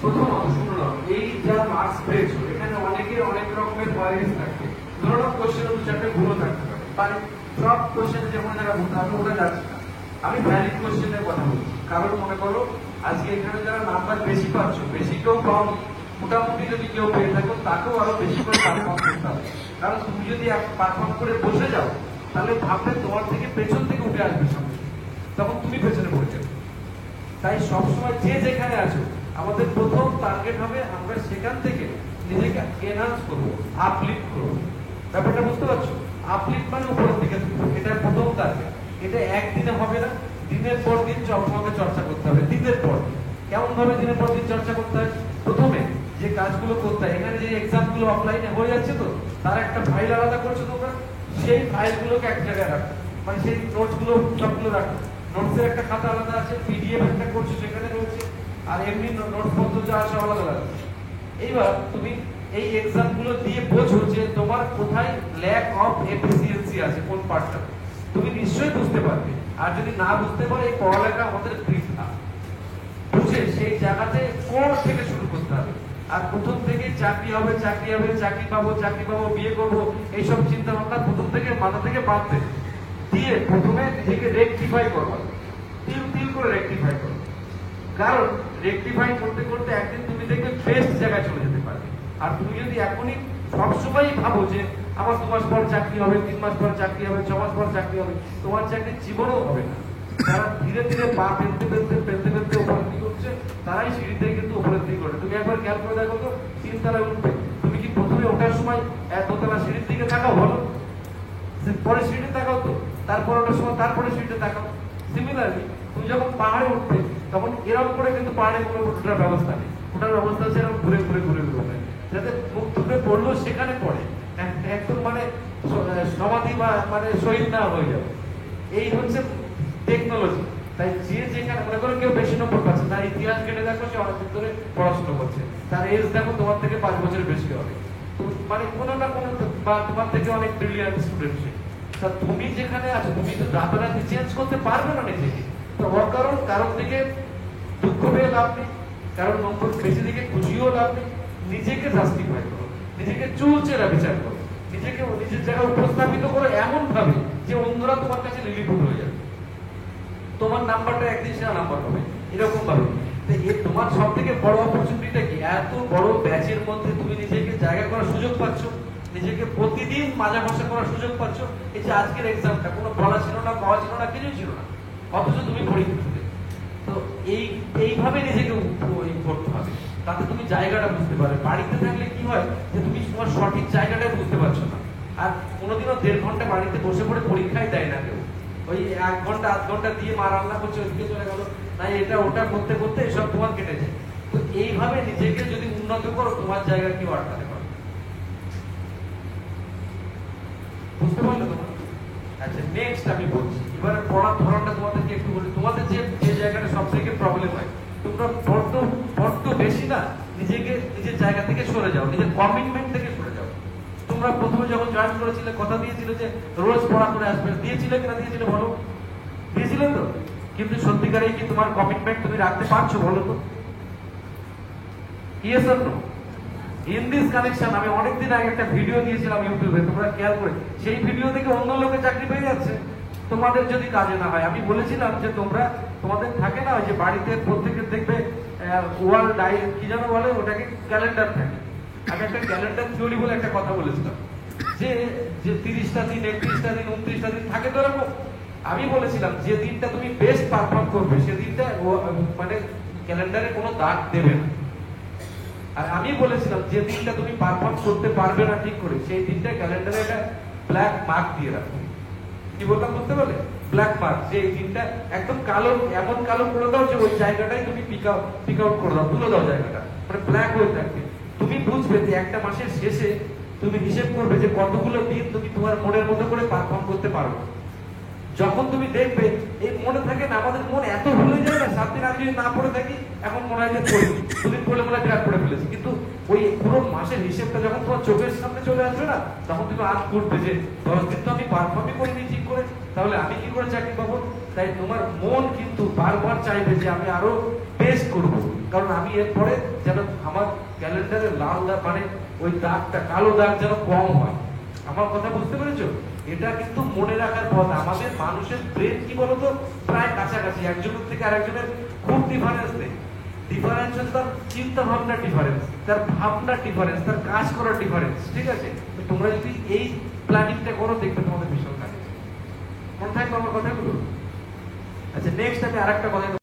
প্রথমত শুনো, এই যা মার্কস পেয়েছো এখানে অনেকে অনেক রকমের ভয়েস থাকে। ধরো কোশ্চেন অনুসারে ভুলও থাকতে পারে, সব কোশ্চেন যেমন যারা ভুল আমি ওটা যাচ্ছি না, আমি ভ্যালিড কোশ্চেনের কথা বলছি। কারণ মনে করো আজকে এখানে যারা নাম্বার বেশি পাচ্ছ, বেশি কেউ কম, মোটামুটি যদি কেউ পেয়ে থাকো তাকেও আরো বেশি করে পারফর্ম করতে হবে। কারণ তুমি যদি পারফর্ম করে বসে যাও তাহলে ভাববে তোমার থেকে পেছন থেকে উঠে আসবে সামনে, তখন তুমি পেছনে পড়ে যাবে। তাই সবসময় যে যেখানে আছো আমাদের প্রথম টার্গেট হবে আমরা সেখান থেকে নিজেকে এনহান্স করবো, আপলিফট করবো। ব্যাপারটা বুঝতে পারছো? আপলিফট মানে উপরের দিকে, এটা প্রথম টার্গেট। এটা একদিনে হবে না, দিনের পর দিন তোমাকে চর্চা করতে হবে। দিনের পর দিন কেমন ভাবে দিনের পর দিন চর্চা করতে হয়? প্রথমে যে কাজগুলো করতে হয়, এখানে যে এক্সাম গুলো অফলাইনে হয়ে যাচ্ছে তো, তার একটা ফাইল আলাদা করছো তোমরা, সেই ফাইলগুলোকে এক জায়গায় রাখো, মানে সেই নোটস গুলো সবগুলো রাখো। নোটসের একটা খাতা আলাদা আছে, পিডিএফ একটা করছো সেখানে রয়েছে, আর এমনি নোটস পত্র যা আছে আলাদা আলাদা। এইবার তুমি এই এক্সাম গুলো দিয়ে বোঝো যে তোমার কোথায় ল্যাক অফ এফিসিয়েন্সি আছে, কোন পার্টটা তুমি নিশ্চয়ই বুঝতে পারবে। আর যদি না বুঝতে পারো, এই পড়ালেখা আমাদের বৃথা। বুঝে সেই জায়গাতে কোন থেকে শুরু করতে হবে। আর প্রথম থেকে চাকরি হবে, চাকরি হবে, চাকরি পাবো, চাকরি পাবো, বিয়ে করবো, এইসব চিন্তা ভাবনা প্রথম থেকে মাথা থেকে বাঁধতে দিয়ে প্রথমে নিজেকে রেকটিফাই করবো, তিল তিল করে রেকটিফাই করবো। কারণ রেকটিফাই করতে করতে একদিন তুমি দেখবে বেস্ট জায়গায় চলে যেতে পারবে। আর তুমি যদি এখনই সবসময় ভাবো যে আমার 2 মাস পর চাকরি হবে, 3 মাস পর চাকরি হবে, 6 মাস পর চাকরি হবে, তোমার চাকরি জীবনেও হবে না। যারা ধীরে ধীরে পা ফেলতে ফেলতে ফেলতে ফেলতে উপরের দিকে উঠছে, তারাই সিঁড়িতে কিন্তু উপরের দিকে ওঠে। তুমি একবার খেয়াল করে দেখো তো, 3 তলায় উঠবে, তুমি কি প্রথমে ওঠার সময় 2 তলা সিঁড়ির দিকে তাকাও? বলো, পরে সিঁড়িতে তাকাও তো, তারপর ওঠার সময় তারপরে সিঁড়িতে তাকাও। সিমিলারলি তুমি যখন পাহাড়ে উঠবে তখন এরকম করে কিন্তু পাহাড়ে কোনো ওঠার ব্যবস্থা নেই, ওঠার ব্যবস্থা হচ্ছে এরকম ঘুরে ঘুরে ঘুরে ঘুরে, যাতে মুখ ধুয়ে পড়লেও সেখানে পড়ে, একদম মানে সমাধি বা মানে শহীদ না হয়ে যাবে। এই হচ্ছে টেকনোলজি। তাই যে যেখানে মনে করো কেউ বেশি নম্বর পাচ্ছে, তার ইতিহাস কেটে দেখো সে অনেকদিন ধরে পড়াশোনা করছে, তার এজ দেখো তোমার থেকে 5 বছরের বেশি হবে, মানে কোনো না কোনো বা তোমার থেকে অনেক ব্রিলিয়ান্ট স্টুডেন্ট সে। তা তুমি যেখানে আছো তুমি তো রাতারাতি চেঞ্জ করতে পারবে না নিজেকে। তো অকারণ কারণ থেকে দুঃখ পেয়ে লাভ নেই, কারণ নম্বর বেশি দিকে খুশিও লাভ নেই। নিজেকে জাস্টিফাই করো, নিজেকে চুলচেরা বিচার করো, নিজেকে নিজের জায়গায় উপস্থাপিত করো এমন ভাবে যে অন্যরা তোমার কাছে লিলিপুট হয়ে যাবে, তোমার নাম্বারটা একদিন সেরা নাম্বার হবে, এরকম ভাবে। তোমার সব থেকে বড় অপরচুনিটিটা কি? এত বড় ব্যাচের মধ্যে তুমি নিজেকে জায়গা করার সুযোগ পাচ্ছ, নিজেকে প্রতিদিন মাজা ঘষা করার সুযোগ পাচ্ছ। এই যে আজকের এক্সামটা কোনো বলা ছিল না, পাওয়া ছিল না, কিছুই ছিল না, অথচ তুমি পরীক্ষা দিতে। তো এইভাবে নিজেকে করতে হবে, তাতে তুমি জায়গাটা বুঝতে পারবে। বাড়িতে থাকলে কি হয় যে তুমি তোমার সঠিক জায়গাটা বুঝতে পারছো না। আর কোনোদিনও 1.5 ঘন্টা বাড়িতে বসে পড়ে পরীক্ষাই দেয় না কেউ, ওই 1 ঘন্টা 8 ঘন্টা দিয়ে মা রান্না করছে ওইদিকে চলে গেল, না এটা ওটা করতে করতে এসব তোমার কেটে যায়। তো এইভাবে নিজেকে যদি উন্নত করো, তোমার জায়গা কেউ আটকাতে পারবে। বুঝতে পারলে তোমরা? আচ্ছা, নেক্সট আমি বলছি, এবারে পড়ার ধরনটা তোমাদেরকে একটু বলি। তোমাদের যে জায়গাটা সব থেকে প্রবলেম হয়, তোমরা বড্ড বেশি না নিজেকে নিজের জায়গা থেকে সরে যাও, নিজের কমিটমেন্ট থেকে সরে যাও। তোমরা প্রথমে যখন জয়েন করেছিলে কথা দিয়েছিলে যে রোজ পড়া করে আসবে, দিয়েছিলে কিনা? দিয়েছিলে বলো, দিয়েছিলে তো? কিন্তু সত্যিকারেই কি তোমার কমিটমেন্ট তুমি রাখতে পারছো বলো তো? Yes or no? In this connection আমি অনেকদিন আগে একটা ভিডিও দিয়েছিলাম ইউটিউবে, তোমরা খেয়াল করে, সেই ভিডিও থেকে অন্য লোকে চাকরি পেয়ে যাচ্ছে, তোমাদের যদি কাজে না হয়। আমি বলেছিলাম যে তোমরা তোমাদের থাকে না ওই যে বাড়িতে প্রত্যেকের দেখবে ওয়াল ডাই কি যেন বলে ওটাকে, ক্যালেন্ডার থাকে। আমি একটা ক্যালেন্ডার থিওরি বলে একটা কথা বলেছিলাম যে 30টা দিন, 31টা দিন, 29টা দিন থাকে তো এরকম। আমি বলেছিলাম যে দিনটা তুমি বেস্ট পারফর্ম করবে সেদিনটা মানে ক্যালেন্ডারে কোনো দাগ দেবে না। আর আমি বলেছিলাম যে দিনটা তুমি পারফর্ম করতে পারবে না ঠিক করে, সেই দিনটা ক্যালেন্ডারে একটা ব্ল্যাক মার্ক দিয়ে রাখবে। কি বললাম বুঝতে পারলে? ব্ল্যাক মার্ক, যে এই দিনটা একদম কালো, এমন কালো করে দাও যে ওই জায়গাটাই তুমি পিক আউট করে দাও, তুলে দাও জায়গাটা, মানে ব্ল্যাক হয়ে থাকবে। তুমি বুঝবে যে একটা মাসের শেষে তুমি হিসেব করবে যে কতগুলো দিন তুমি তোমার মনের মতো করে পারফর্ম করতে পারো। যখন তুমি দেখবে এই মনে থাকে না, আমাদের মন এত ভুলে যায় না, 7 দিন আগে যদি না পড়ে থাকি এখন মনে হয় যে পড়ি, 2 দিন পড়লে মনে হয় বিরাট পড়ে ফেলেছি। কিন্তু ওই পুরো মাসের হিসেবটা যখন তোমার চোখের সামনে চলে আসবে না, তখন তুমি আজ করবে যে 10 দিন তো আমি পারফর্মই করিনি ঠিক করে, তাহলে আমি কি করে চাকরি পাবো? তাই তোমার মন কিন্তু বারবার চাইবে যে আমি আরো বেস্ট করবো। কারণ আমি এরপরে যেন আমার ক্যালেন্ডারে লাল দাগ মানে ওই দাগটা কালো দাগ যেন কম হয়। আমার কথা বুঝতে পেরেছো? এটা কিন্তু মনে রাখার পথ। আমাদের মানুষের ব্রেন কি বলতো প্রায় কাছাকাছি, একজনের থেকে আরেকজনের খুব ডিফারেন্স নেই। ডিফারেন্স হচ্ছে তার চিন্তা ভাবনার ডিফারেন্স, তার ভাবনার ডিফারেন্স, তার কাজ করার ডিফারেন্স। ঠিক আছে, তো তোমরা যদি এই প্ল্যানিংটা করো দেখবে তোমাদের ভীষণ কাজ মনে থাকবে আমার কথাগুলো। আচ্ছা, নেক্সট আমি আরেকটা কথা